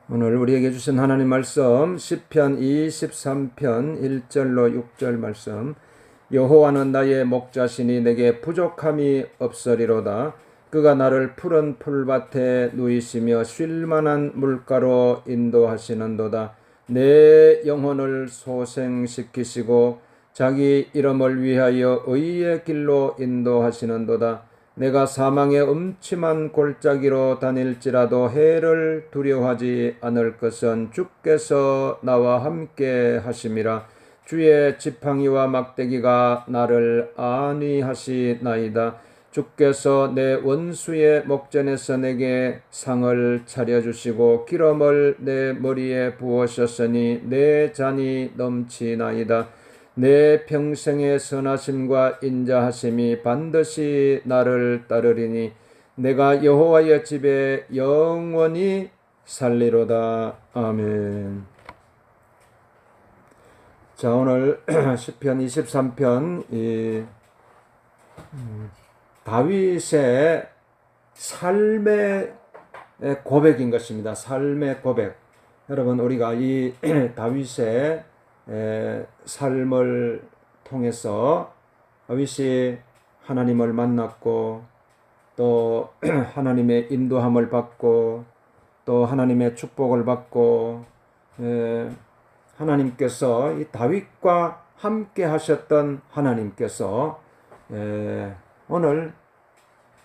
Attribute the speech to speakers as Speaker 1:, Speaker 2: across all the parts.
Speaker 1: 오늘 우리에게 주신 하나님 말씀 시편 23편 1절로 6절 말씀. 여호와는 나의 목자시니 내게 부족함이 없으리로다. 그가 나를 푸른 풀밭에 누이시며 쉴만한 물가로 인도하시는도다. 내 영혼을 소생시키시고 자기 이름을 위하여 의의 길로 인도하시는도다. 내가 사망의 음침한 골짜기로 다닐지라도 해를 두려워하지 않을 것은 주께서 나와 함께 하심이라. 주의 지팡이와 막대기가 나를 안위하시나이다. 주께서 내 원수의 목전에서 내게 상을 차려주시고 기름을 내 머리에 부으셨으니 내 잔이 넘치나이다. 내 평생의 선하심과 인자하심이 반드시 나를 따르리니 내가 여호와의 집에 영원히 살리로다. 아멘. 자, 오늘 시편 23편 다윗의 삶의 고백인 것입니다. 삶의 고백. 여러분, 우리가 이 다윗의 삶을 통해서 다윗이 하나님을 만났고 또 하나님의 인도함을 받고 또 하나님의 축복을 받고 하나님께서 이 다윗과 함께 하셨던 하나님께서 오늘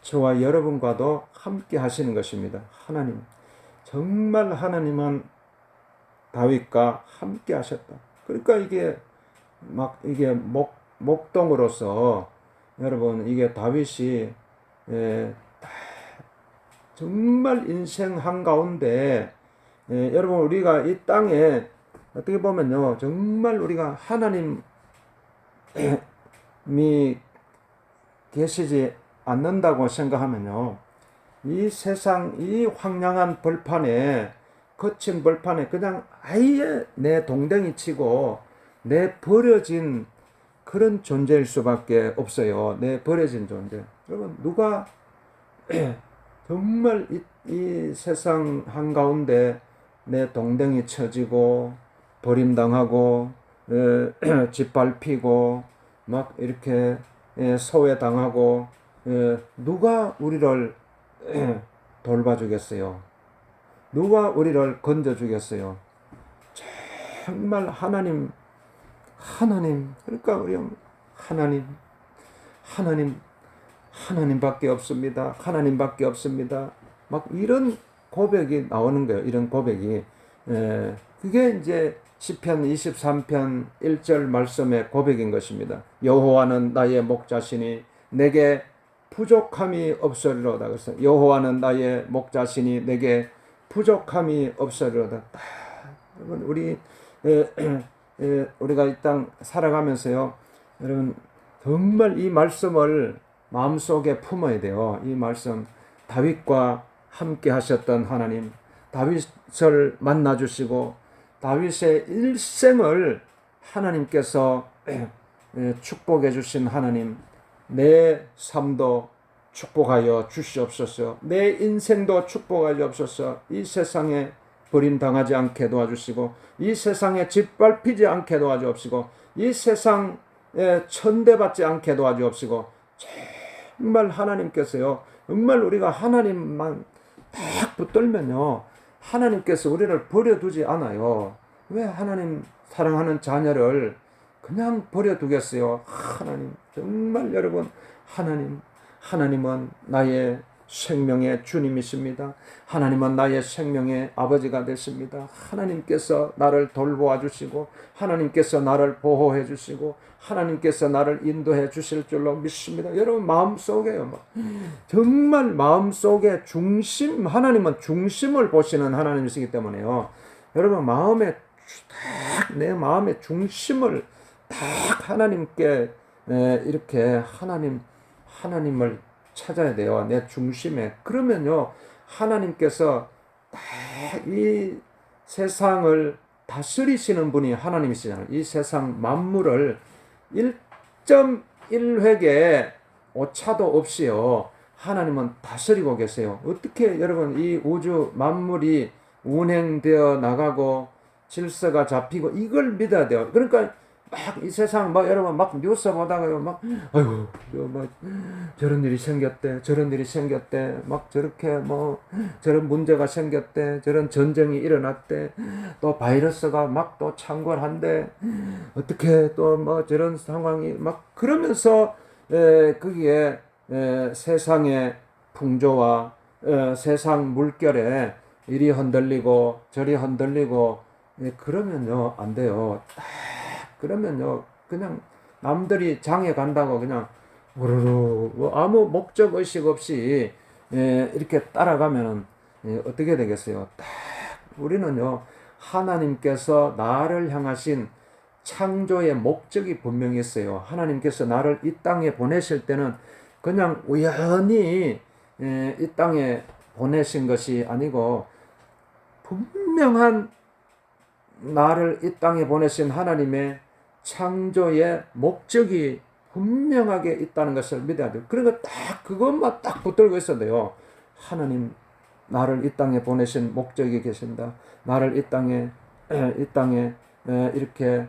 Speaker 1: 저와 여러분과도 함께 하시는 것입니다. 하나님, 정말 하나님은 다윗과 함께 하셨다. 그러니까 이게 목동으로서 여러분, 이게 다윗이 정말 인생 한가운데 여러분, 우리가 이 땅에 어떻게 보면요, 정말 우리가 하나님이 계시지 않는다고 생각하면요, 이 세상 이 황량한 벌판에, 거친 벌판에 그냥 아예 내 동댕이 치고 내 버려진 그런 존재일 수밖에 없어요. 내 버려진 존재. 여러분, 누가 정말 이 세상 한가운데 내 동댕이 쳐지고 버림당하고 짓밟히고 막 이렇게 소외당하고 누가 우리를 돌봐주겠어요? 누가 우리를 건져주겠어요? 정말 하나님, 그러니까 우리 하나님밖에 없습니다. 하나님밖에 없습니다. 막 이런 고백이 나오는 거예요. 이런 고백이. 그게 이제 시편 23편 1절 말씀의 고백인 것입니다. 여호와는 나의 목자시니 내게 부족함이 없으리로다. 그래서 여호와는 나의 목자시니 내게 부족함이 없으리로다. 여러분, 우리가 이 땅 살아가면서요, 여러분, 정말 이 말씀을 마음속에 품어야 돼요. 이 말씀, 다윗과 함께 하셨던 하나님, 다윗을 만나주시고 다윗의 일생을 하나님께서 축복해 주신 하나님, 내 삶도 축복하여 주시옵소서. 내 인생도 축복하여 주옵소서. 이 세상에 버림당하지 않게 도와주시고 이 세상에 짓밟히지 않게 도와주옵시고 이 세상에 천대받지 않게 도와주옵시고, 정말 하나님께서요, 정말 우리가 하나님만 딱 붙들면요, 하나님께서 우리를 버려두지 않아요. 왜 하나님 사랑하는 자녀를 그냥 버려두겠어요? 하나님, 정말 여러분, 하나님은 나의 생명의 주님이십니다. 하나님은 나의 생명의 아버지가 되십니다. 하나님께서 나를 돌보아 주시고 하나님께서 나를 보호해 주시고 하나님께서 나를 인도해 주실 줄로 믿습니다. 여러분, 마음속에요, 정말 마음속에 중심, 하나님은 중심을 보시는 하나님이시기 때문에요, 여러분, 내 마음의 중심을 딱 하나님께 이렇게 하나님을 찾아야 돼요. 내 중심에. 그러면요, 하나님께서 이 세상을 다스리시는 분이 하나님이시잖아요. 이 세상 만물을 1.1획의 오차도 없이요, 하나님은 다스리고 계세요. 어떻게 여러분, 이 우주 만물이 운행되어 나가고 질서가 잡히고 이걸 믿어야 돼요. 그러니까 막 이 세상 막 여러분 막 뉴스 보다가요 막 아이고 뭐 저런 일이 생겼대 저런 일이 생겼대 막 저렇게 뭐 저런 문제가 생겼대 저런 전쟁이 일어났대 또 바이러스가 막 또 창궐한대 어떻게 또 뭐 저런 상황이 막 그러면서 거기에 세상의 풍조와 세상 물결에 이리 흔들리고 저리 흔들리고 그러면요 안 돼요. 그러면요 그냥 남들이 장에 간다고 그냥 우르르 뭐 아무 목적 의식 없이 이렇게 따라가면은 어떻게 되겠어요? 딱 우리는요 하나님께서 나를 향하신 창조의 목적이 분명히 있어요. 하나님께서 나를 이 땅에 보내실 때는 그냥 우연히 이 땅에 보내신 것이 아니고 분명한 나를 이 땅에 보내신 하나님의 창조의 목적이 분명하게 있다는 것을 믿어야 돼요. 그러니까 딱 그것만 딱 붙들고 있어야 돼요. 하나님 나를 이 땅에 보내신 목적이 계신다. 나를 이 땅에 이렇게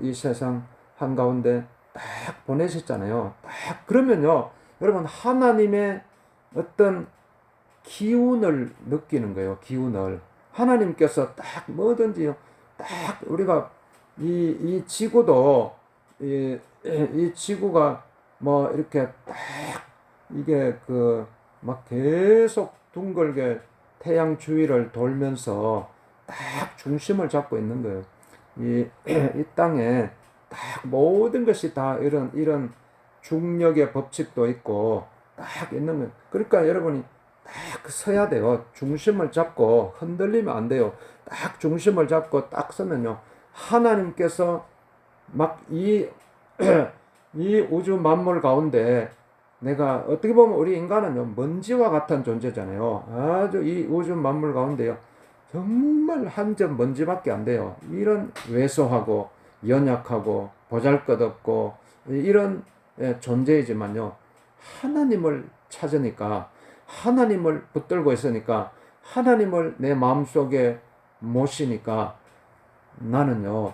Speaker 1: 이 세상 한가운데 딱 보내셨잖아요. 딱 그러면요. 여러분 하나님의 어떤 기운을 느끼는 거예요. 기운을. 하나님께서 딱 뭐든지요. 딱 우리가 이 지구도 이 지구가 뭐 이렇게 딱 이게 그 막 계속 둥글게 태양 주위를 돌면서 딱 중심을 잡고 있는 거예요. 이 땅에 딱 모든 것이 다 이런 중력의 법칙도 있고 딱 있는 거예요. 그러니까 여러분이 딱 서야 돼요. 중심을 잡고 흔들리면 안 돼요. 딱 중심을 잡고 딱 서면요. 하나님께서 막 이 우주 만물 가운데 내가 어떻게 보면 우리 인간은요, 먼지와 같은 존재잖아요. 아주 이 우주 만물 가운데요. 정말 한 점 먼지밖에 안 돼요. 이런 왜소하고 연약하고 보잘것없고 이런 존재이지만요. 하나님을 찾으니까 하나님을 붙들고 있으니까 하나님을 내 마음속에 모시니까 나는요.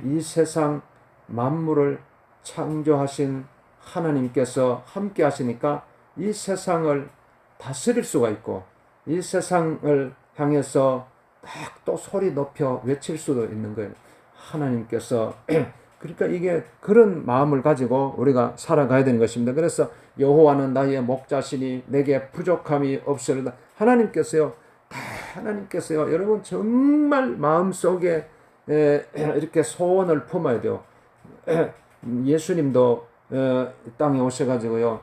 Speaker 1: 이 세상 만물을 창조하신 하나님께서 함께 하시니까 이 세상을 다스릴 수가 있고 이 세상을 향해서 딱 또 소리 높여 외칠 수도 있는 거예요. 하나님께서 그러니까 이게 그런 마음을 가지고 우리가 살아가야 되는 것입니다. 그래서 여호와는 나의 목자시니 내게 부족함이 없으리다. 하나님께서요 여러분 정말 마음속에 이렇게 소원을 품어야 돼요. 예수님도 땅에 오셔가지고요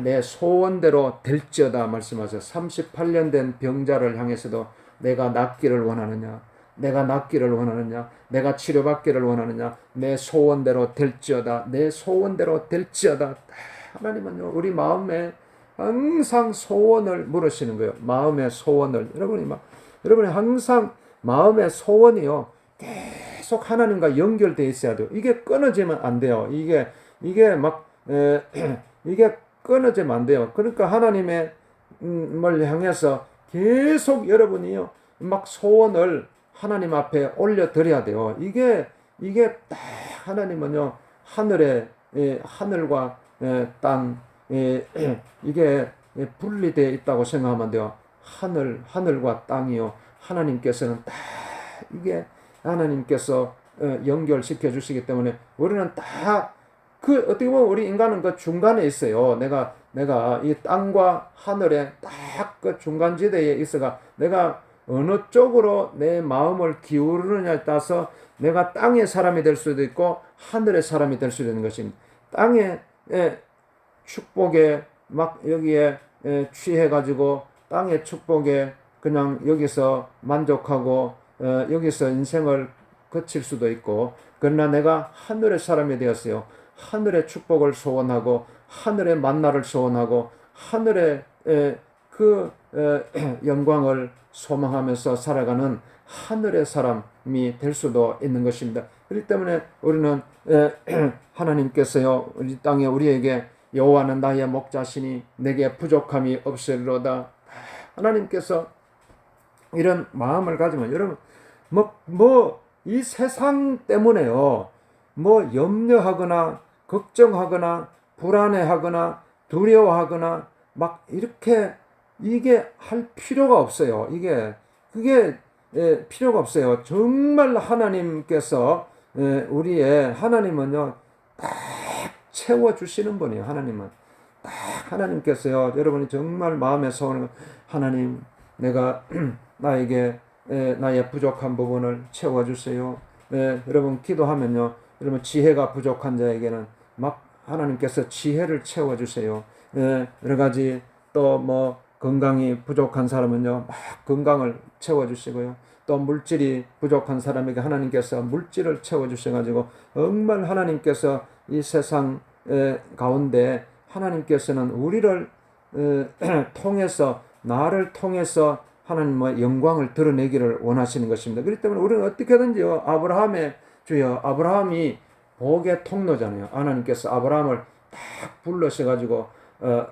Speaker 1: 내 소원대로 될지어다 말씀하세요. 38년 된 병자를 향해서도 내가 낫기를 원하느냐, 내가 낫기를 원하느냐, 내가 치료받기를 원하느냐, 내 소원대로 될지어다, 내 소원대로 될지어다. 하나님은요 우리 마음에 항상 소원을 물으시는 거예요. 마음의 소원을 여러분이 항상 마음의 소원이요 계속 하나님과 연결되어 있어야 돼요. 이게 끊어지면 안 돼요. 이게 막 이게 끊어지면 안 돼요. 그러니까 하나님의 뭘 향해서 계속 여러분이요 막 소원을 하나님 앞에 올려 드려야 돼요. 이게 딱 하나님은요 하늘과 땅 이게 분리되어 있다고 생각하면 돼요. 하늘과 땅이요. 하나님께서는 딱 이게 하나님께서 연결시켜 주시기 때문에 우리는 다 그 어떻게 보면 우리 인간은 그 중간에 있어요. 내가 이 땅과 하늘의 딱 그 중간 지대에 있어가 내가 어느 쪽으로 내 마음을 기울이느냐에 따라서 내가 땅의 사람이 될 수도 있고 하늘의 사람이 될 수도 있는 것입니다. 땅의 축복에 막 여기에 취해가지고 땅의 축복에 그냥 여기서 만족하고 여기서 인생을 거칠 수도 있고 그러나 내가 하늘의 사람이 되었어요. 하늘의 축복을 소원하고 하늘의 만나를 소원하고 하늘의 그 영광을 소망하면서 살아가는 하늘의 사람이 될 수도 있는 것입니다. 그렇기 때문에 우리는 하나님께서요 우리 땅에 우리에게 여호와는 나의 목자시니 내게 부족함이 없으리로다. 하나님께서 이런 마음을 가지면 여러분 이 세상 때문에요. 염려하거나 걱정하거나 불안해하거나 두려워하거나 막 이렇게 이게 할 필요가 없어요. 그게 필요가 없어요. 정말 하나님께서 우리의 하나님은요 딱 채워주시는 분이에요. 하나님은 딱 하나님께서요 여러분이 정말 마음에 소원을 하나님 내가 나에게 나의 부족한 부분을 채워주세요. 여러분 기도하면요 여러분 지혜가 부족한 자에게는 막 하나님께서 지혜를 채워주세요. 여러 가지 또 건강이 부족한 사람은요 막 건강을 채워주시고요. 또 물질이 부족한 사람에게 하나님께서 물질을 채워주셔가지고 정말 하나님께서 이 세상 가운데 하나님께서는 우리를 통해서 나를 통해서 하나님의 영광을 드러내기를 원하시는 것입니다. 그렇기 때문에 우리는 어떻게든지요 아브라함의 주여 아브라함이 복의 통로잖아요. 하나님께서 아브라함을 딱 불러셔가지고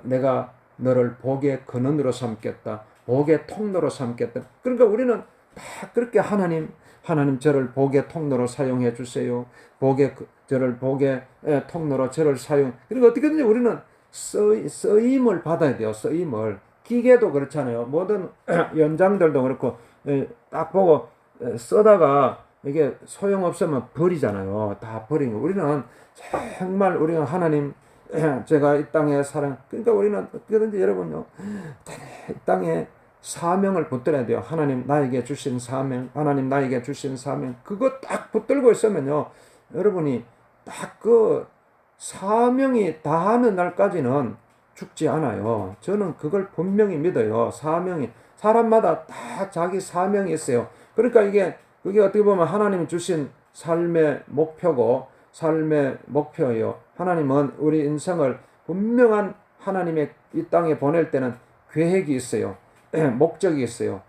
Speaker 1: 내가 너를 복의 근원으로 삼겠다. 복의 통로로 삼겠다. 그러니까 우리는 다 그렇게 하나님 저를 복의 통로로 사용해 주세요. 저를 복의 통로로 저를 그러니까 어떻게든지 우리는 쓰임을 받아야 돼요. 쓰임을. 기계도 그렇잖아요. 모든 연장들도 그렇고 딱 보고 쓰다가 이게 소용없으면 버리잖아요. 다 버리고 우리는 정말 우리가 하나님 제가 이 땅에 그러니까 우리는 어떻게든지 여러분요 이 땅에 사명을 붙들어야 돼요. 하나님 나에게 주신 사명, 하나님 나에게 주신 사명 그거 딱 붙들고 있으면요 여러분이 딱 그 사명이 다하는 날까지는 죽지 않아요. 저는 그걸 분명히 믿어요. 사람마다 다 자기 사명이 있어요. 그러니까 그게 어떻게 보면 하나님이 주신 삶의 목표예요. 하나님은 우리 인생을 분명한 하나님의 이 땅에 보낼 때는 계획이 있어요. 목적이 있어요.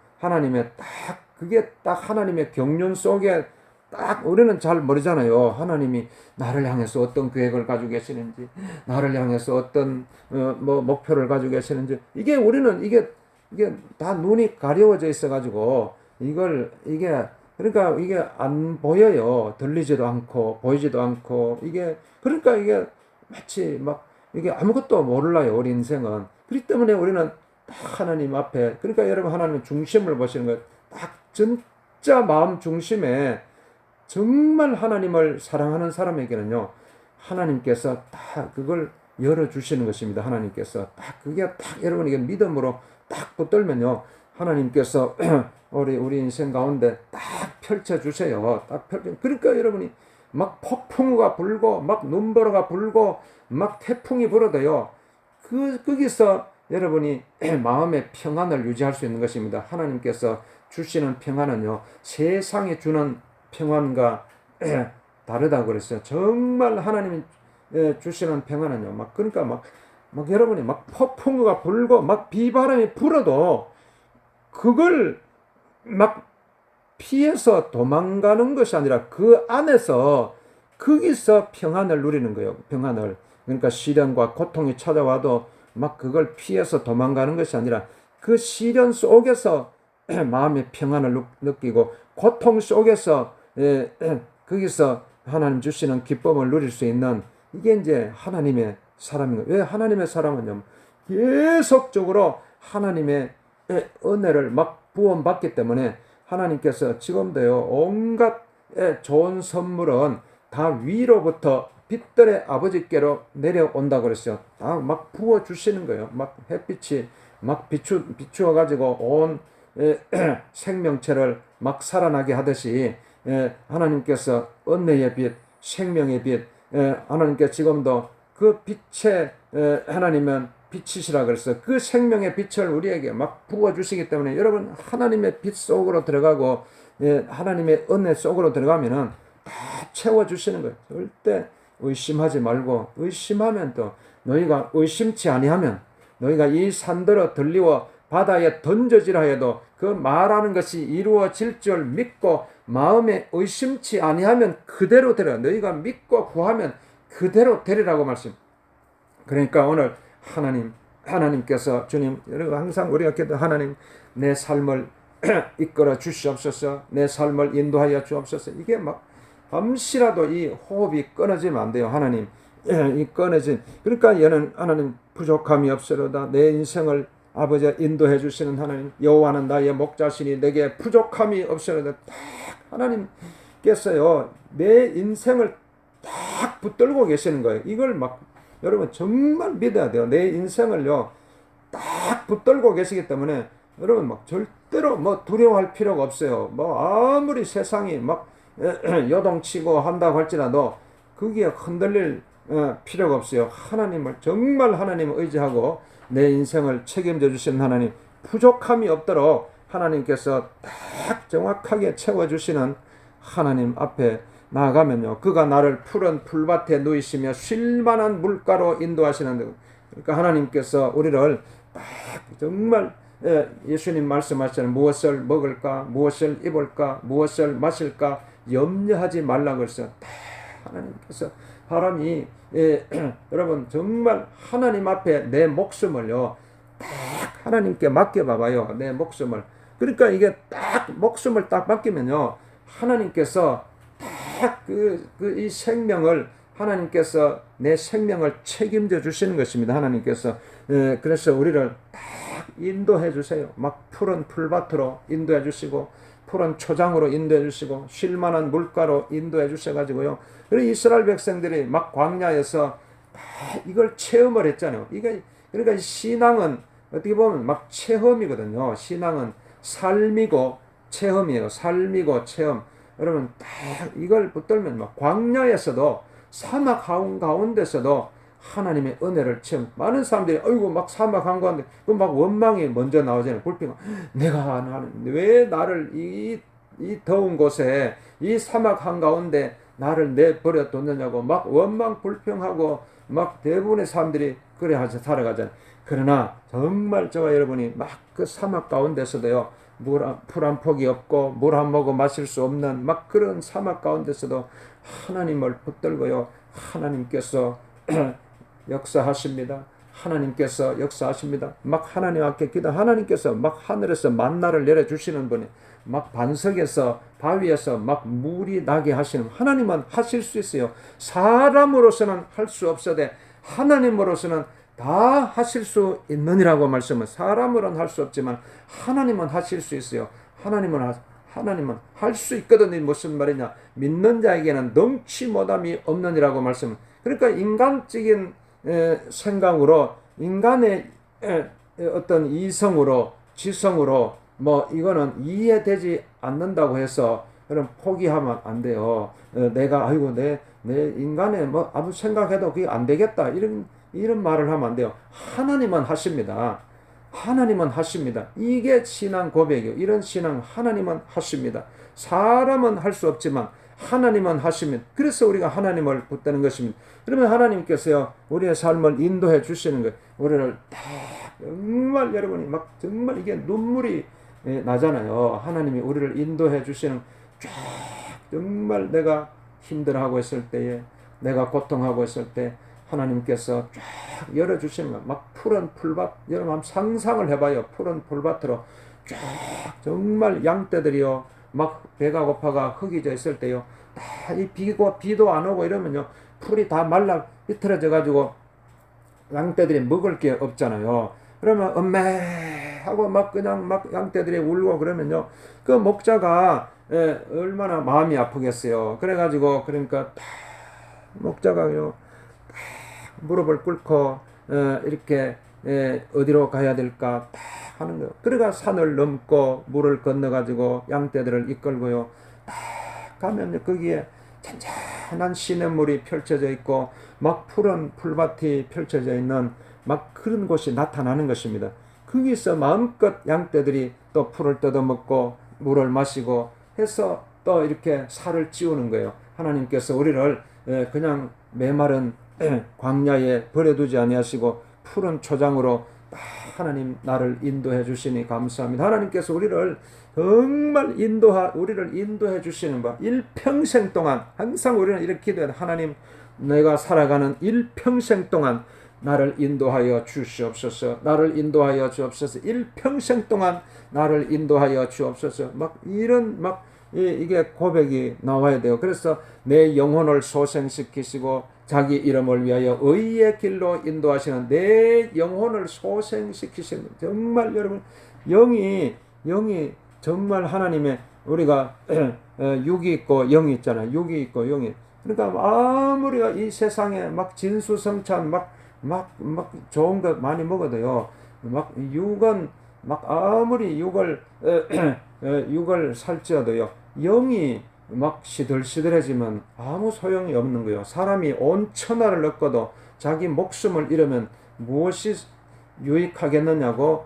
Speaker 1: 그게 딱 하나님의 경륜 속에 딱 우리는 잘 모르잖아요. 하나님이 나를 향해서 어떤 계획을 가지고 계시는지, 나를 향해서 어떤 목표를 가지고 계시는지 우리는 이게 다 눈이 가려워져 있어가지고 그러니까 이게 안 보여요. 들리지도 않고 보이지도 않고 그러니까 마치 이게 아무것도 몰라요. 우리 인생은. 그렇기 때문에 우리는 딱 하나님 앞에 그러니까 여러분 하나님 중심을 보시는 거예요. 딱 진짜 마음 중심에 정말 하나님을 사랑하는 사람에게는요 하나님께서 딱 그걸 열어주시는 것입니다. 하나님께서 딱 그게 딱 여러분에게 믿음으로 딱 붙들면요 하나님께서 우리 인생 가운데 딱 펼쳐주세요. 그러니까 여러분이 막 폭풍우가 불고 막 눈보라가 불고 막 태풍이 불어도요 거기서 여러분이 마음의 평안을 유지할 수 있는 것입니다. 하나님께서 주시는 평안은요 세상에 주는 평안과 다르다고 그랬어요. 정말 하나님이 주시는 평안은요 그러니까 여러분이 폭풍우가 불고 비바람이 불어도 그걸 피해서 도망가는 것이 아니라 그 안에서 거기서 평안을 누리는 거예요. 그러니까 시련과 고통이 찾아와도 그걸 피해서 도망가는 것이 아니라 그 시련 속에서 마음의 평안을 느끼고 고통 속에서 거기서 하나님 주시는 기쁨을 누릴 수 있는 이게 이제 하나님의 사람인 거예요. 왜 하나님의 사람은요 계속적으로 하나님의 은혜를 부원받기 때문에 하나님께서 지금도요 온갖 좋은 선물은 다 위로부터 빛들의 아버지께로 내려온다고 그랬어요. 다 부어주시는 거예요. 햇빛이 비추어가지고 온 생명체를 살아나게 하듯이 하나님께서 은혜의 빛, 생명의 빛, 하나님께 지금도 그 빛에 하나님은 빛이시라 그랬어요. 그 생명의 빛을 우리에게 부어주시기 때문에 여러분 하나님의 빛 속으로 들어가고 하나님의 은혜 속으로 들어가면은 다 채워주시는 거예요. 절대 의심하지 말고 의심하면 또 너희가 의심치 아니하면 너희가 이 산더러 들리워 바다에 던져지라 해도 그 말하는 것이 이루어질 줄 믿고 마음에 의심치 아니하면 그대로 되라. 너희가 믿고 구하면 그대로 되리라고 말씀. 그러니까 오늘 하나님께서 주님 항상 우리가 기도 하나님 내 삶을 이끌어 주시옵소서. 내 삶을 인도하여 주옵소서. 이게 막 잠시라도 이 호흡이 끊어지면 안 돼요. 하나님 이 끊어진, 그러니까 얘는 하나님 부족함이 없으로다. 내 인생을 아버지가 인도해 주시는 하나님, 여호와는 나의 목자시니 내게 부족함이 없으로다. 딱 하나님께서요 내 인생을 딱 붙들고 계시는 거예요. 이걸 막 여러분 정말 믿어야 돼요. 내 인생을요 딱 붙들고 계시기 때문에 여러분 막 절대로 뭐 두려워할 필요가 없어요. 뭐 아무리 세상이 막 요동치고 한다고 할지라도 거기에 흔들릴 필요가 없어요. 하나님을 정말 하나님을 의지하고 내 인생을 책임져 주시는 하나님, 부족함이 없도록 하나님께서 딱 정확하게 채워주시는 하나님 앞에 나아가면요, 그가 나를 푸른 풀밭에 누이시며 쉴만한 물가로 인도하시는, 그러니까 하나님께서 우리를 딱 정말 예수님 말씀하시는 무엇을 먹을까, 무엇을 입을까, 무엇을 마실까 염려하지 말라고 했어요. 하나님께서 사람이 여러분 정말 하나님 앞에 내 목숨을요 딱 하나님께 맡겨봐봐요. 내 목숨을. 그러니까 이게 딱 목숨을 딱 맡기면요 하나님께서 딱 이 생명을, 하나님께서 내 생명을 책임져 주시는 것입니다. 하나님께서 그래서 우리를 딱 인도해 주세요. 막 푸른 풀밭으로 인도해 주시고 푸른 초장으로 인도해 주시고 쉴만한 물가로 인도해 주셔가지고요. 그리고 이스라엘 백성들이 막 광야에서 이걸 체험을 했잖아요. 이게 그러니까 신앙은 어떻게 보면 막 체험이거든요. 신앙은 삶이고 체험이에요. 삶이고 체험. 여러분 딱 이걸 붙들면 막 광야에서도 사막 가운데서도 하나님의 은혜를 체험. 많은 사람들이 어이구 막 사막 한가운데 그 막 원망이 먼저 나오잖아요. 불평. 나는 왜 나를 이 더운 곳에 이 사막 한가운데 나를 내버려 뒀느냐고 막 원망 불평하고 막 대부분의 사람들이 그래 하면서 살아가잖아요. 그러나 정말 저와 여러분이 막 그 사막 가운데서도요 풀 한 폭이 없고 물 한 모금 마실 수 없는 막 그런 사막 가운데서도 하나님을 붙들고요 하나님께서 역사하십니다. 하나님께서 역사하십니다. 막 하나님 앞에 기도, 하나님께서 막 하늘에서 만나를 내려주시는 분이 막 반석에서 바위에서 막 물이 나게 하시는, 하나님은 하실 수 있어요. 사람으로서는 할 수 없어도 하나님으로서는 다 하실 수 있느니라고 말씀은, 사람으로는 할 수 없지만 하나님은 하실 수 있어요. 하나님은 할 수 있거든요. 무슨 말이냐, 믿는 자에게는 능치 못함이 없느니라고 말씀은. 그러니까 인간적인 생각으로, 인간의 어떤 이성으로, 지성으로 뭐 이거는 이해되지 않는다고 해서 그럼 포기하면 안 돼요. 내가 아이고 내 인간의 뭐 아무 생각해도 그게 안 되겠다 이런 말을 하면 안 돼요. 하나님은 하십니다. 하나님은 하십니다. 이게 신앙 고백이에요. 이런 신앙, 하나님은 하십니다. 사람은 할 수 없지만 하나님은 하시면, 그래서 우리가 하나님을 붙드는 것입니다. 그러면 하나님께서요 우리의 삶을 인도해 주시는 거예요. 우리를 정말 여러분이 막 정말 이게 눈물이 나잖아요. 하나님이 우리를 인도해 주시는, 쫙 정말 내가 힘들어하고 있을 때에, 내가 고통하고 있을 때 하나님께서 쫙 열어주시는 거, 막 푸른 풀밭, 여러분 한번 상상을 해봐요. 푸른 풀밭으로 쫙 정말 양떼들이요 막 배가 고파가 흙이져 있을 때요, 다 이 비도 안 오고 이러면요 풀이 다 말라 비틀어져 가지고 양떼들이 먹을 게 없잖아요. 그러면 엄매 하고 막 그냥 막 양떼들이 울고 그러면요 그 목자가 얼마나 마음이 아프겠어요. 그래가지고 그러니까 목자가요 무릎을 꿇고 이렇게 어디로 가야 될까 하는 거예요. 그래가 산을 넘고 물을 건너가지고 양떼들을 이끌고요 가면 거기에 잔잔한 시냇물이 펼쳐져 있고 막 푸른 풀밭이 펼쳐져 있는 막 그런 곳이 나타나는 것입니다. 거기서 마음껏 양떼들이 또 풀을 뜯어먹고 물을 마시고 해서 또 이렇게 살을 찌우는 거예요. 하나님께서 우리를 그냥 메마른 광야에 버려두지 아니하시고 푸른 초장으로 하나님 나를 인도해 주시니 감사합니다. 하나님께서 우리를 정말 우리를 인도해 주시는 바, 일평생 동안 항상 우리는 이렇게 기도해요. 하나님, 내가 살아가는 일평생 동안 나를 인도하여 주시옵소서. 나를 인도하여 주옵소서. 일평생 동안 나를 인도하여 주옵소서. 막 이런 막 이게 고백이 나와야 돼요. 그래서 내 영혼을 소생시키시고 자기 이름을 위하여 의의 길로 인도하시는 내 영혼을 소생시키시는, 정말 여러분 영이 정말 하나님의, 우리가 육이 있고 영이 있잖아요. 육이 있고 영이. 그러니까 아무리가 이 세상에 막 진수성찬 막 좋은 거 많이 먹어도요, 막 육은 막 아무리 육을 살찌어도요, 영이 막 시들시들해지면 아무 소용이 없는 거예요. 사람이 온 천하를 얻고도 자기 목숨을 잃으면 무엇이 유익하겠느냐고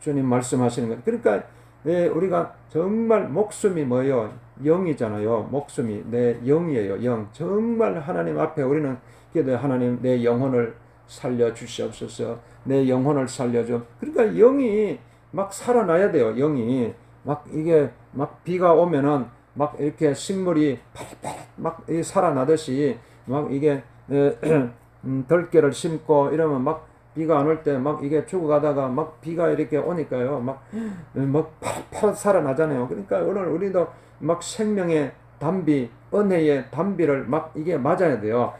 Speaker 1: 주님 말씀하시는 거예요. 그러니까 우리가 정말 목숨이 뭐예요? 영이잖아요. 목숨이 내 영이에요. 영. 정말 하나님 앞에 우리는 기도해, 하나님 내 영혼을 살려 주시옵소서. 내 영혼을 살려줘. 그러니까 영이 막 살아나야 돼요. 영이 막 이게 막 비가 오면은 막 이렇게 식물이 팔팔 막 살아나듯이 막 이게 들깨를 심고 이러면 막 비가 안 올 때 막 이게 죽어가다가 막 비가 이렇게 오니까요, 막 팔팔 살아나잖아요. 그러니까 오늘 우리도 막 생명의 담비, 은혜의 담비를 막 이게 맞아야 돼요.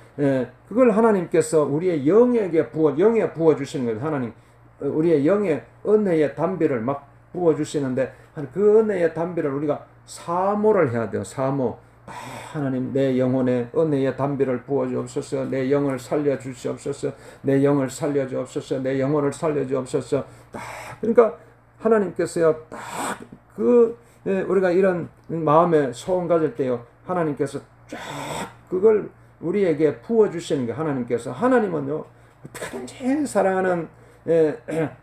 Speaker 1: 그걸 하나님께서 우리의 영에 부어 주시는 거예요. 하나님 우리의 영의 은혜의 담비를 막 부어 주시는데, 그 은혜의 담비를 우리가 사모를 해야 돼요. 사모. 하나님 내 영혼에 은혜의 담비를 부어 주옵소서. 내 영을 살려 주시옵소서. 내 영을 살려 주옵소서. 내 영혼을 살려 주옵소서. 그러니까 하나님께서요, 우리가 이런 마음에 소원 가질 때요, 하나님께서 쫙 그걸 우리에게 부어 주시는 게, 하나님은요 어떻게든지 사랑하는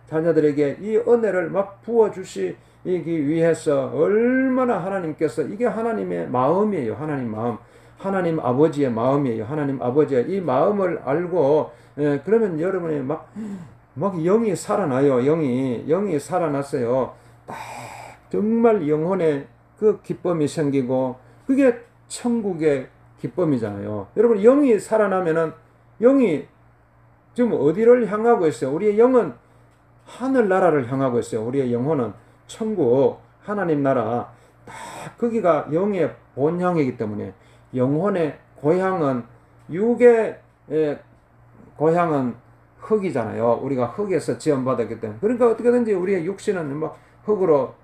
Speaker 1: 자녀들에게 이 은혜를 막 부어 주시기 위해서 얼마나 하나님께서, 이게 하나님의 마음이에요. 하나님 마음, 하나님 아버지의 마음이에요. 하나님 아버지의 이 마음을 알고 그러면 여러분이 막 영이 살아나요. 영이 살아났어요. 정말 영혼의 그 기쁨이 생기고, 그게 천국의 기쁨이잖아요. 여러분 영이 살아나면은, 영이 지금 어디를 향하고 있어요? 우리의 영은 하늘나라를 향하고 있어요. 우리의 영혼은 천국, 하나님 나라, 거기가 영의 본향이기 때문에, 영혼의 고향은, 육의 고향은 흙이잖아요. 우리가 흙에서 지원받았기 때문에. 그러니까 어떻게든지 우리의 육신은 막 흙으로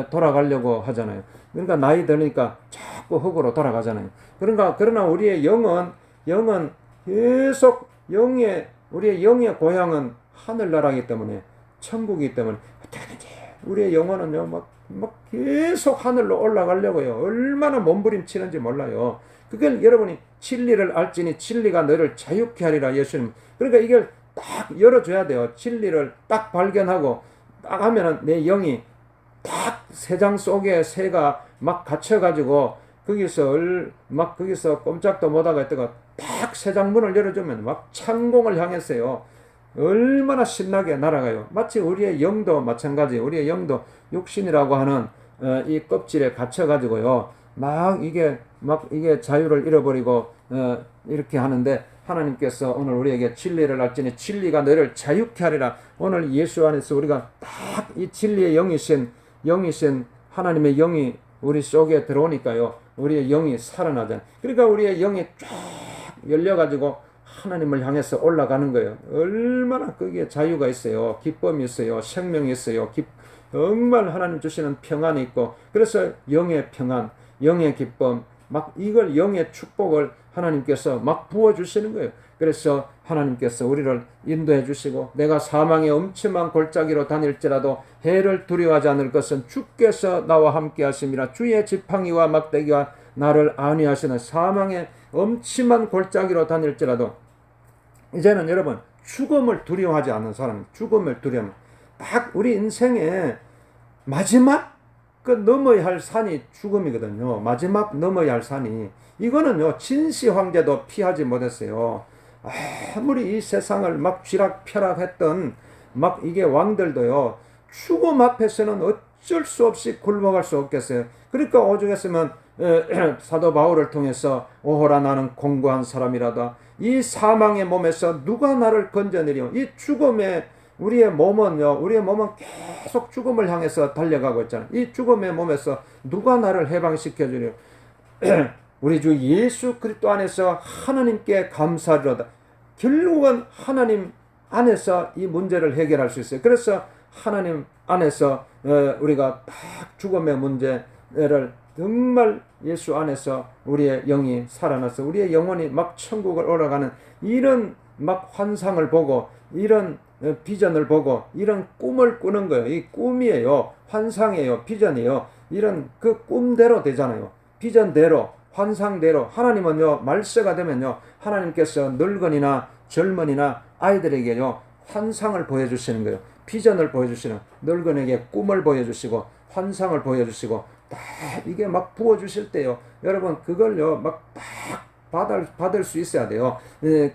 Speaker 1: 돌아가려고 하잖아요. 그러니까 나이 드니까 자꾸 흙으로 돌아가잖아요. 그러나 우리의 영은 계속 우리의 영의 고향은 하늘나라이기 때문에, 천국이기 때문에 어떻게든지 우리의 영혼은요 막 계속 하늘로 올라가려고요. 얼마나 몸부림치는지 몰라요. 그걸 여러분이 진리를 알지니 진리가 너를 자유케 하리라, 예수님. 그러니까 이걸 딱 열어줘야 돼요. 진리를 딱 발견하고 딱 하면은 내 영이 딱 새장 속에 새가 막 갇혀가지고 거기서 꼼짝도 못하고 있다가 딱 새장 문을 열어주면 막 창공을 향했어요. 얼마나 신나게 날아가요. 마치 우리의 영도 마찬가지. 우리의 영도 육신이라고 하는 이 껍질에 갇혀가지고요, 막 이게 자유를 잃어버리고 이렇게 하는데, 하나님께서 오늘 우리에게 진리를 알지니 진리가 너를 자유케 하리라. 오늘 예수 안에서 우리가 딱 이 진리의 영이신 하나님의 영이 우리 속에 들어오니까요, 우리의 영이 살아나잖아요. 그러니까 우리의 영이 쫙 열려가지고 하나님을 향해서 올라가는 거예요. 얼마나 거기에 자유가 있어요. 기쁨이 있어요. 생명이 있어요. 정말 하나님 주시는 평안이 있고, 그래서 영의 평안, 영의 기쁨, 막 이걸 영의 축복을 하나님께서 막 부어주시는 거예요. 그래서 하나님께서 우리를 인도해 주시고, 내가 사망의 엄침한 골짜기로 다닐지라도 해를 두려워하지 않을 것은 주께서 나와 함께 하심이라. 주의 지팡이와 막대기와 나를 안위하시는, 사망의 엄침한 골짜기로 다닐지라도, 이제는 여러분 죽음을 두려워하지 않는 사람, 죽음을 두려워, 딱 우리 인생의 마지막 넘어야 할 산이 죽음이거든요. 마지막 넘어야 할 산이, 이거는요 진시 황제도 피하지 못했어요. 아무리 이 세상을 막 쥐락펴락했던 막 이게 왕들도요, 죽음 앞에서는 어쩔 수 없이 굴복할 수 없겠어요. 그러니까 오죽했으면 사도 바울을 통해서 오호라 나는 공고한 사람이라다. 이 사망의 몸에서 누가 나를 건져내리오. 이 죽음의 우리의 몸은 계속 죽음을 향해서 달려가고 있잖아요. 이 죽음의 몸에서 누가 나를 해방시켜 주리오. 우리 주 예수 그리스도 안에서 하나님께 감사하리로다. 결국은 하나님 안에서 이 문제를 해결할 수 있어요. 그래서 하나님 안에서 우리가 딱 죽음의 문제를 정말 예수 안에서 우리의 영이 살아나서 우리의 영혼이 막 천국을 올라가는 이런 막 환상을 보고 이런 비전을 보고 이런 꿈을 꾸는 거예요. 이 꿈이에요. 환상이에요. 비전이에요. 이런 그 꿈대로 되잖아요. 비전대로 환상대로. 하나님은요 말세가 되면요 하나님께서 늙은이나 젊은이나 아이들에게요 환상을 보여주시는 거예요. 비전을 보여주시는, 늙은에게 꿈을 보여주시고 환상을 보여주시고 딱 이게 막 부어주실 때요 여러분 그걸요 막 딱 받을 수 있어야 돼요.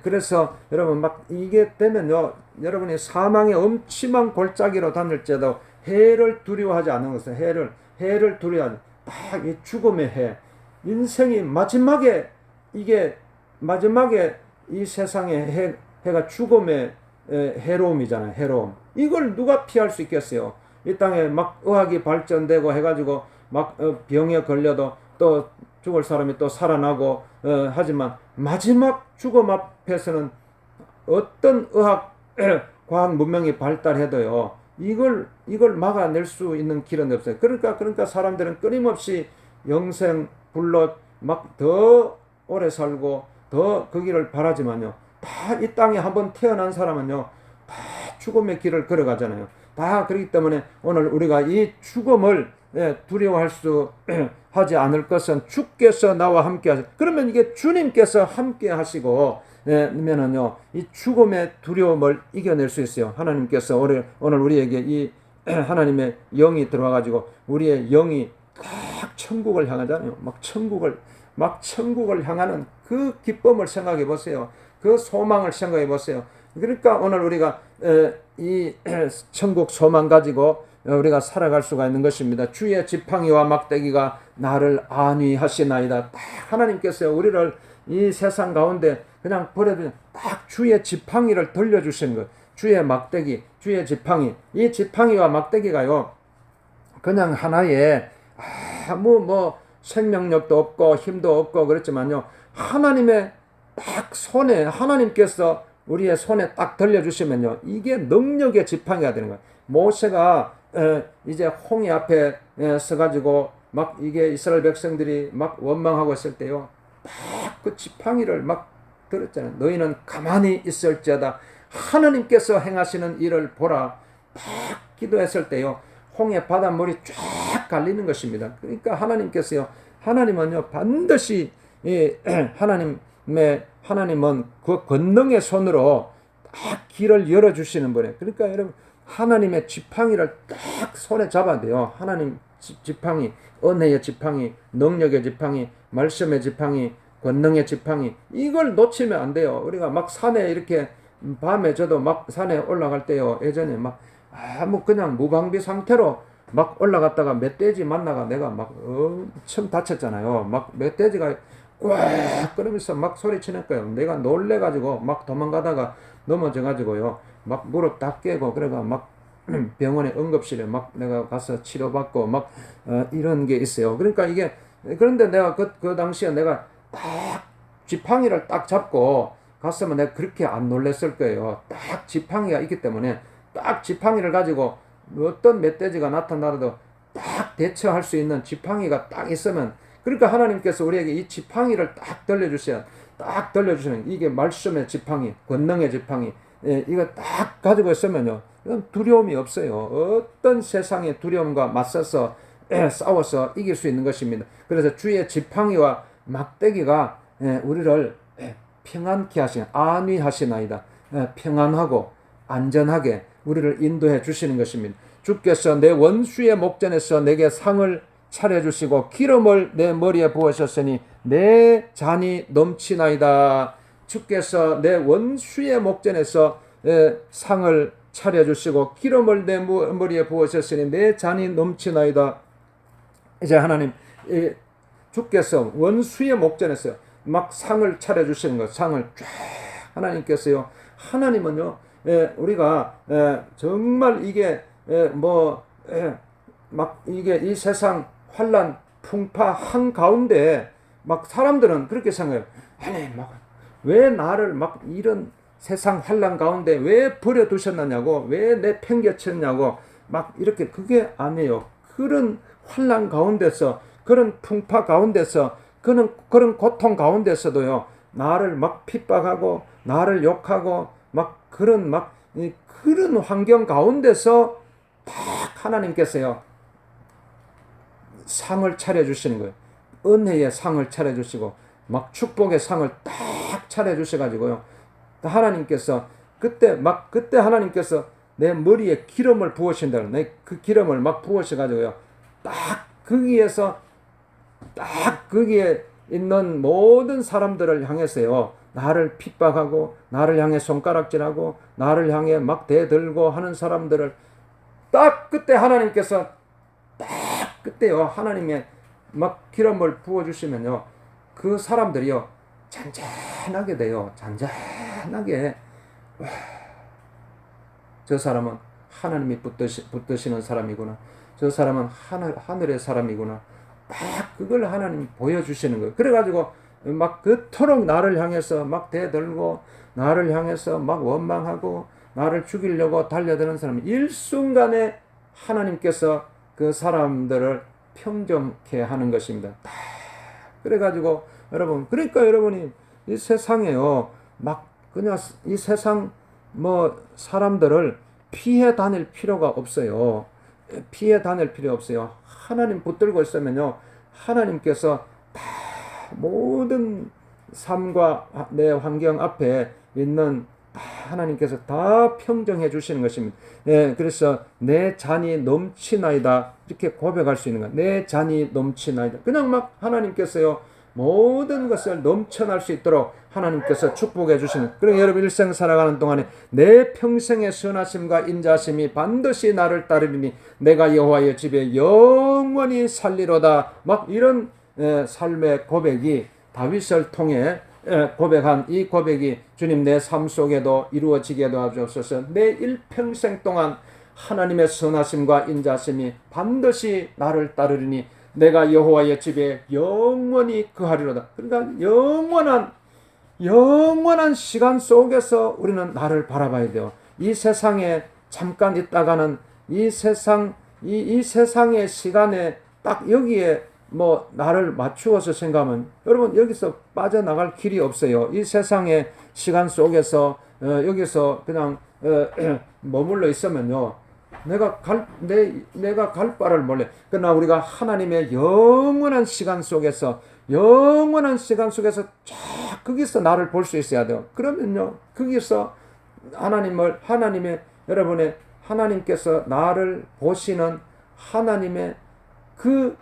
Speaker 1: 그래서 여러분 막 이게 되면요 여러분이 사망의 엄침한 골짜기로 다닐지라도 해를 두려워하지 않는 것은 해를 두려워하지. 딱 이 죽음의 해, 인생이 마지막에 이 세상의 해가 죽음의 해로움이잖아요. 해로움. 이걸 누가 피할 수 있겠어요? 이 땅에 막 의학이 발전되고 해가지고 막 병에 걸려도 또 죽을 사람이 또 살아나고 하지만 마지막 죽음 앞에서는 어떤 과학 문명이 발달해도요 이걸 막아낼 수 있는 길은 없어요. 그러니까 사람들은 끊임없이 영생 불로 막 더 오래 살고 더 그 길을 바라지만요 다 이 땅에 한번 태어난 사람은요 다 죽음의 길을 걸어가잖아요. 다 그렇기 때문에 오늘 우리가 이 죽음을 두려워할 수 하지 않을 것은 주께서 나와 함께 하시. 그러면 이게 주님께서 함께 하시고 면은요 이 죽음의 두려움을 이겨낼 수 있어요. 하나님께서 오늘 우리에게 이 하나님의 영이 들어와 가지고 우리의 영이 딱 천국을 향하잖아요. 막 천국을 향하는 그 기쁨을 생각해 보세요. 그 소망을 생각해 보세요. 그러니까 오늘 우리가 이 천국 소망 가지고 우리가 살아갈 수가 있는 것입니다. 주의 지팡이와 막대기가 나를 안위하시나이다. 딱 하나님께서 우리를 이 세상 가운데 그냥 버려두면 딱 주의 지팡이를 돌려주시는 거예요. 주의 막대기, 주의 지팡이. 이 지팡이와 막대기가요 그냥 하나의 뭐 생명력도 없고 힘도 없고 그렇지만요 하나님의 딱 손에 하나님께서 우리의 손에 딱 들려주시면요 이게 능력의 지팡이가 되는 거예요. 모세가 이제 홍해 앞에 서가지고 막 이게 이스라엘 백성들이 막 원망하고 있을 때요 딱 그 지팡이를 막 들었잖아요. 너희는 가만히 있을지어다 하나님께서 행하시는 일을 보라. 딱 기도했을 때요 홍해 바닷물이 쫙 갈리는 것입니다. 그러니까 하나님은요 반드시 하나님은 그 권능의 손으로 딱 길을 열어주시는 분이에요. 그러니까 여러분 하나님의 지팡이를 딱 손에 잡아야 돼요. 하나님 지팡이, 은혜의 지팡이, 능력의 지팡이, 말씀의 지팡이, 권능의 지팡이, 이걸 놓치면 안 돼요. 우리가 막 산에 이렇게 밤에 저도 막 산에 올라갈 때요 예전에 막 아무 그냥 무방비 상태로 막 올라갔다가 멧돼지 만나가 내가 막 엄청 다쳤잖아요. 막 멧돼지가 꽉 그러면서 막 소리치는 거예요. 내가 놀래가지고 막 도망가다가 넘어져가지고요 막 무릎 딱 깨고 그래가 막 병원에 응급실에 막 내가 가서 치료받고 막 이런 게 있어요. 그러니까 이게 그런데 내가 그 당시에 내가 딱 지팡이를 딱 잡고 갔으면 내가 그렇게 안 놀랬을 거예요. 딱 지팡이가 있기 때문에 딱 지팡이를 가지고 어떤 멧돼지가 나타나도 딱 대처할 수 있는 지팡이가 딱 있으면 그러니까 하나님께서 우리에게 이 지팡이를 딱 들려주시는 이게 말씀의 지팡이, 권능의 지팡이 이거 딱 가지고 있으면요 이건 두려움이 없어요. 어떤 세상의 두려움과 맞서서 싸워서 이길 수 있는 것입니다. 그래서 주의 지팡이와 막대기가 우리를 평안케 안위하시나이다. 평안하고 안전하게 우리를 인도해 주시는 것입니다. 주께서 내 원수의 목전에서 내게 상을 차려주시고 기름을 내 머리에 부으셨으니 내 잔이 넘치나이다. 주께서 내 원수의 목전에서 상을 차려주시고 기름을 내 머리에 부으셨으니 내 잔이 넘치나이다. 이제 하나님 주께서 원수의 목전에서 막 상을 차려주시는 것, 상을 쫙 하나님께서요. 하나님은요, 우리가 정말 이게 막 이게 이 세상 환란 풍파 한 가운데 막 사람들은 그렇게 생각해요. 아니 왜 나를 막 이런 세상 환란 가운데 왜 버려두셨느냐고, 왜 내 팽개쳤냐고 막 이렇게. 그게 아니에요. 그런 환란 가운데서, 그런 풍파 가운데서, 그런 고통 가운데서도요, 나를 막 핍박하고 나를 욕하고 막 그런 환경 가운데서 딱 하나님께서요 상을 차려주시는 거예요. 은혜의 상을 차려주시고 막 축복의 상을 딱 차려주셔가지고요, 하나님께서 그때 하나님께서 내 머리에 기름을 부으신다. 그 기름을 막 부으셔가지고요, 딱 거기에 있는 모든 사람들을 향해서요, 나를 핍박하고 나를 향해 손가락질하고 나를 향해 막 대들고 하는 사람들을 딱 그때 하나님께서 그때요 하나님의 막 기름을 부어주시면요, 그 사람들이요 잔잔하게 돼요. 잔잔하게. 저 사람은 하나님이 붙드시는 사람이구나. 저 사람은 하늘의 사람이구나. 딱 그걸 하나님 보여주시는 거예요. 그래가지고 막 그토록 나를 향해서 막 대들고 나를 향해서 막 원망하고 나를 죽이려고 달려드는 사람, 일순간에 하나님께서 그 사람들을 평정케 하는 것입니다. 그래가지고 그러니까 여러분이 이 세상에요 막 그냥 이 세상 사람들을 피해 다닐 필요가 없어요. 피해 다닐 필요 없어요. 하나님 붙들고 있으면요, 하나님께서 다 모든 삶과 내 환경 앞에 있는 하나님께서 다 평정해 주시는 것입니다. 그래서 내 잔이 넘치나이다 이렇게 고백할 수 있는 거예요. 내 잔이 넘치나이다. 그냥 막 하나님께서요 모든 것을 넘쳐날 수 있도록 하나님께서 축복해 주시는. 그리고 여러분 일생 살아가는 동안에 내 평생의 선하심과 인자심이 반드시 나를 따르리니 내가 여호와의 집에 영원히 살리로다. 막 이런 삶의 고백이 다윗을 통해 고백한 이 고백이 주님 내 삶 속에도 이루어지게 도와주옵소서. 내 일평생 동안 하나님의 선하심과 인자심이 반드시 나를 따르리니 내가 여호와의 집에 영원히 거하리로다. 그러니까 영원한 시간 속에서 우리는 나를 바라봐야 돼요. 이 세상에 잠깐 있다가는 이 세상의 시간에 딱 여기에 나를 맞추어서 생각하면 여러분 여기서 빠져나갈 길이 없어요. 이 세상의 시간 속에서 여기서 그냥 머물러 있으면요, 내가 갈 바를 몰래. 그러나 우리가 하나님의 영원한 시간 속에서 쫙 거기서 나를 볼 수 있어야 돼요. 그러면요, 거기서 하나님께서 나를 보시는 하나님의 그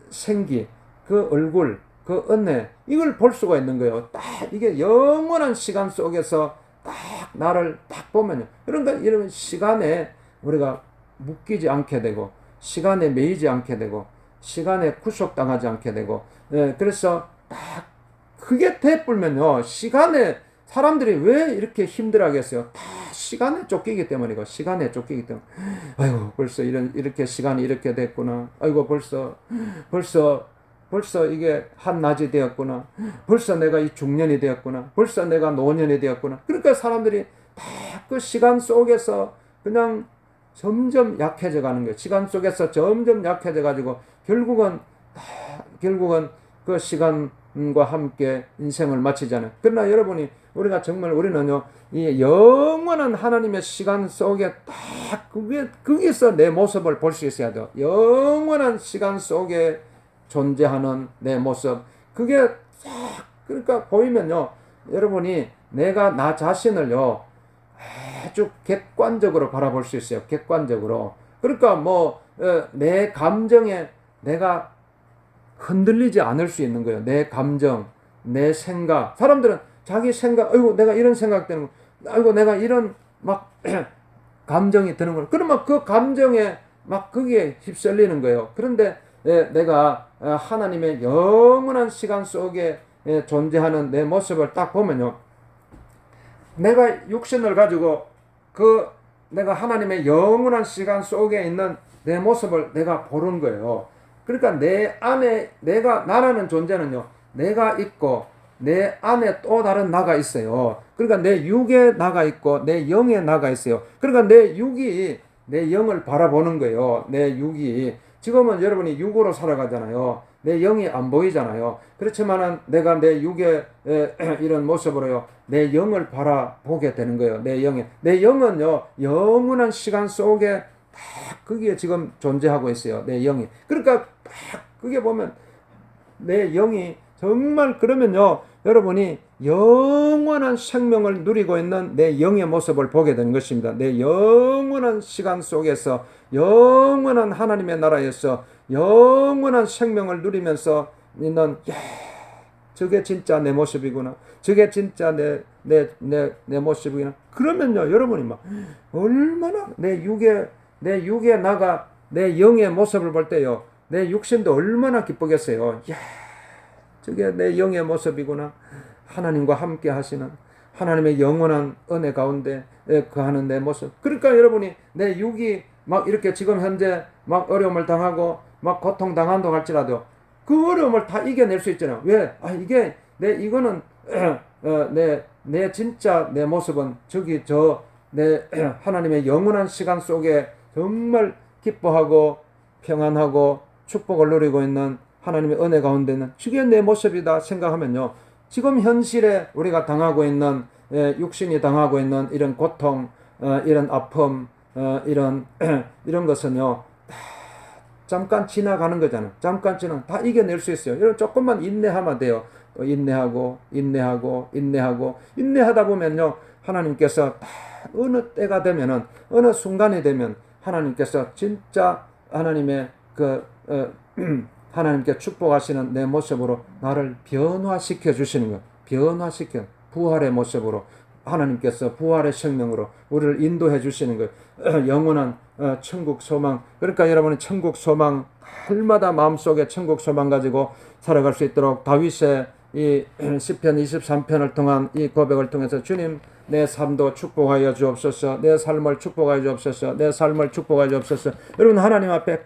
Speaker 1: 생기, 그 얼굴, 그 은혜, 이걸 볼 수가 있는 거예요. 딱 이게 영원한 시간 속에서 딱 나를 딱 보면요. 그러니까 이러면 시간에 우리가 묶이지 않게 되고, 시간에 매이지 않게 되고, 시간에 구속당하지 않게 되고, 그래서 딱 그게 돼버리면요, 시간에 사람들이 왜 이렇게 힘들어하겠어요? 다 시간에 쫓기기 때문이고, 시간에 쫓기기 때문에. 아이고, 벌써 이렇게 시간이 이렇게 됐구나. 아이고, 벌써 이게 한낮이 되었구나. 벌써 내가 이 중년이 되었구나. 벌써 내가 노년이 되었구나. 그러니까 사람들이 다 그 시간 속에서 그냥 점점 약해져 가는 거예요. 시간 속에서 점점 약해져 가지고 결국은 그 시간과 함께 인생을 마치잖아요. 그러나 우리는요, 이 영원한 하나님의 시간 속에 딱 거기서 내 모습을 볼 수 있어야 돼요. 영원한 시간 속에 존재하는 내 모습. 그게 딱 그러니까 보이면요, 여러분이 내가 나 자신을요 아주 객관적으로 바라볼 수 있어요. 객관적으로. 그러니까 내 감정에 내가 흔들리지 않을 수 있는 거예요. 내 감정, 내 생각. 사람들은 자기 생각, 아이고 내가 이런 생각 때문에, 아이고 내가 이런 막 감정이 드는 거예요. 그러면 그 감정에 막 거기에 휩쓸리는 거예요. 그런데 내가 하나님의 영원한 시간 속에 존재하는 내 모습을 딱 보면요, 내가 육신을 가지고 내가 하나님의 영원한 시간 속에 있는 내 모습을 내가 보는 거예요. 그러니까 내 안에 나라는 존재는요, 내가 있고 내 안에 또 다른 나가 있어요. 그러니까 내 육에 나가 있고 내 영에 나가 있어요. 그러니까 내 육이 내 영을 바라보는 거예요. 내 육이 지금은 여러분이 육으로 살아가잖아요. 내 영이 안 보이잖아요. 그렇지만은 내가 내 육의 이런 모습으로요, 내 영을 바라보게 되는 거예요. 내 영은요, 영원한 시간 속에 다 거기에 지금 존재하고 있어요. 내 영이. 그러니까 막 그게 보면 내 영이 정말, 그러면요, 여러분이 영원한 생명을 누리고 있는 내 영의 모습을 보게 되는 것입니다. 내 영원한 시간 속에서 영원한 하나님의 나라에서 영원한 생명을 누리면서 있는, 저게 진짜 내 모습이구나. 저게 진짜 내 모습이구나. 그러면요, 여러분이 막 얼마나 내 육에 나가 내 영의 모습을 볼 때요, 내 육신도 얼마나 기쁘겠어요. 저게 내 영의 모습이구나. 하나님과 함께 하시는 하나님의 영원한 은혜 가운데 거하는 내 모습. 그러니까 여러분이 내 육이 막 이렇게 지금 현재 막 어려움을 당하고 막 고통 당한다고 할지라도 그 어려움을 다 이겨낼 수 있잖아요. 왜? 이게 이거는 내 진짜 내 모습은 내 하나님의 영원한 시간 속에 정말 기뻐하고 평안하고 축복을 누리고 있는 하나님의 은혜 가운데는 저게 내 모습이다 생각하면요, 지금 현실에 우리가 당하고 있는, 육신이 당하고 있는 이런 고통, 이런 아픔, 이런 것은요, 잠깐 지나가는 거잖아요. 다 이겨낼 수 있어요. 여러분 조금만 인내하면 돼요. 또 인내하다 보면요, 하나님께서 어느 때가 되면은, 어느 순간이 되면 하나님께서 진짜 하나님의 하나님께 축복하시는 내 모습으로 나를 변화시켜 주시는 거예요. 부활의 모습으로 하나님께서 부활의 생명으로 우리를 인도해 주시는 거예요. 영원한 천국 소망. 그러니까 여러분은 천국 소망, 날마다 마음속에 천국 소망 가지고 살아갈 수 있도록 다윗의 이 시편 23편을 통한 이 고백을 통해서, 주님 내 삶도 축복하여 주옵소서. 내 삶을 축복하여 주옵소서. 내 삶을 축복하여 주옵소서. 여러분 하나님 앞에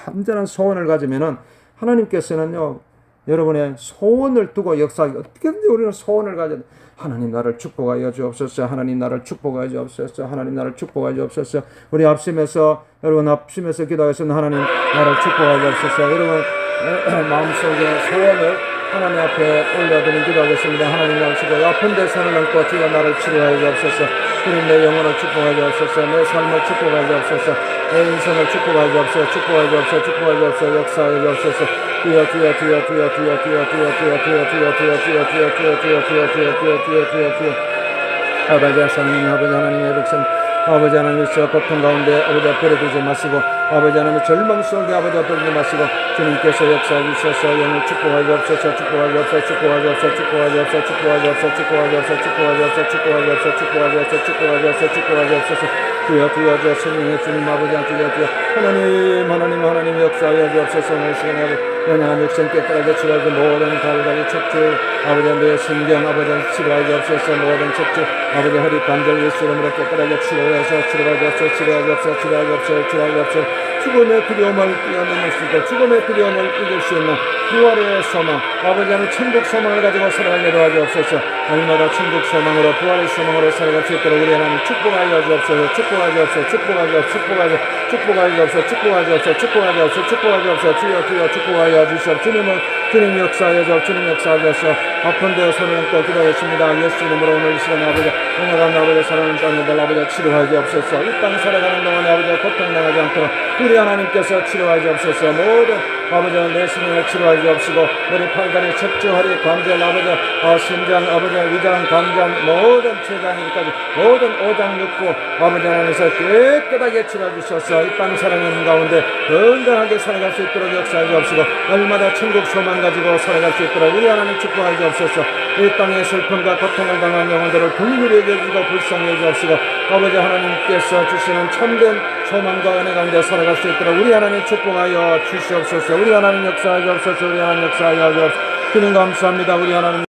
Speaker 1: 간절한 소원을 가지면은 하나님께서는요, 여러분의 소원을 두고 역사하기, 어떻게든지 우리는 소원을 가져, 하나님 나를 축복하여 주옵소서. 하나님 나를 축복하여 주옵소서. 하나님 나를 축복하여 주옵소서. 우리 여러분 앞심에서 기도하겠습니다. 하나님 나를 축복하여 주옵소서. 여러분 마음속에 소원을 하나님 앞에 올려드린 기도하겠습니다. 하나님 나를 축복하여, 아픈 데 손을 얹고 주여 나를 치료하여 주옵소서. 주님 내 영혼을 축복하여 주옵소서. 내 삶을 축복하여 주옵소서. 내 인생을 축복하여 주옵소서. 역사하여 주옵소서. 주여 아버지 하나님의 백성, 아버지 하나님께서 고통 가운데 아버지 버려두지 마시고, 아버지 하나님의 절망 속에 아버지 버리지 마시고, 주님께서 역사해 주셔서 영을 축복하여 주옵소서. 주여 성령의 주님 아버지 하나님 역사하여 주옵소서. 오늘 시간에 연약한 육신 깨끗하게 치료하고 모든 갈갈이 척추 아버지 내 신경 아버지 치료하여 주옵소서. 모든 척추 아버지 허리 관절 예수 이름으로 깨끗하게 치료하여 주옵소서. 죽음의 두려움을 뛰어넘을 수 있고 죽음의 두려움을 이길 수 있는 부활의 소망, 아버지 하나님 천국 소망을 가지고 살아가게 도와주옵소서. 날마다 천국 소망으로 부활의 소망으로 살아갈 수 있도록 우리 하나님 축복하여 주옵소서. 주여 축복하여 주시옵소서. 주님 역사하여 주옵소서. 아픈 데 손을 얹고 기도하겠습니다. 예수 이름으로 오늘 이 시간에 아버지 영원한 아버지 사랑하는 땅들 아버지 치료하여 주옵소서. 이 땅 살아가는 동안에 아버지 고통당하지 않도록 우리 하나님께서 치료하여 주옵소서. 모든 아버지 내 신경을 치료하여 주옵시고 우리 팔다리 척추허리 관절 아버지 심장 아버지 위장 간장 모든 췌장까지 모든 오장육부 아버지 하나님께서 깨끗하게 치료해 주셔서 이 땅 살아가는 가운데 건강하게 살아갈 수 있도록 역사해 주옵시고 날마다 천국 소망 가지고 살아갈 수 있도록 우리 하나님 축복하여 주옵소서. 이 땅의 슬픔과 고통을 당한 영혼들을 긍휼히 여겨주고 불쌍히 주옵시고 아버지 하나님께서 주시는 참된 소망과 은혜 가운데 살아갈 수 있도록 우리 하나님 축복하여 주시옵소서. 우리 하나님 역사하여 주옵소서. 우리 하나님 역사하여 주옵소서. 주님 감사합니다. 우리 하나님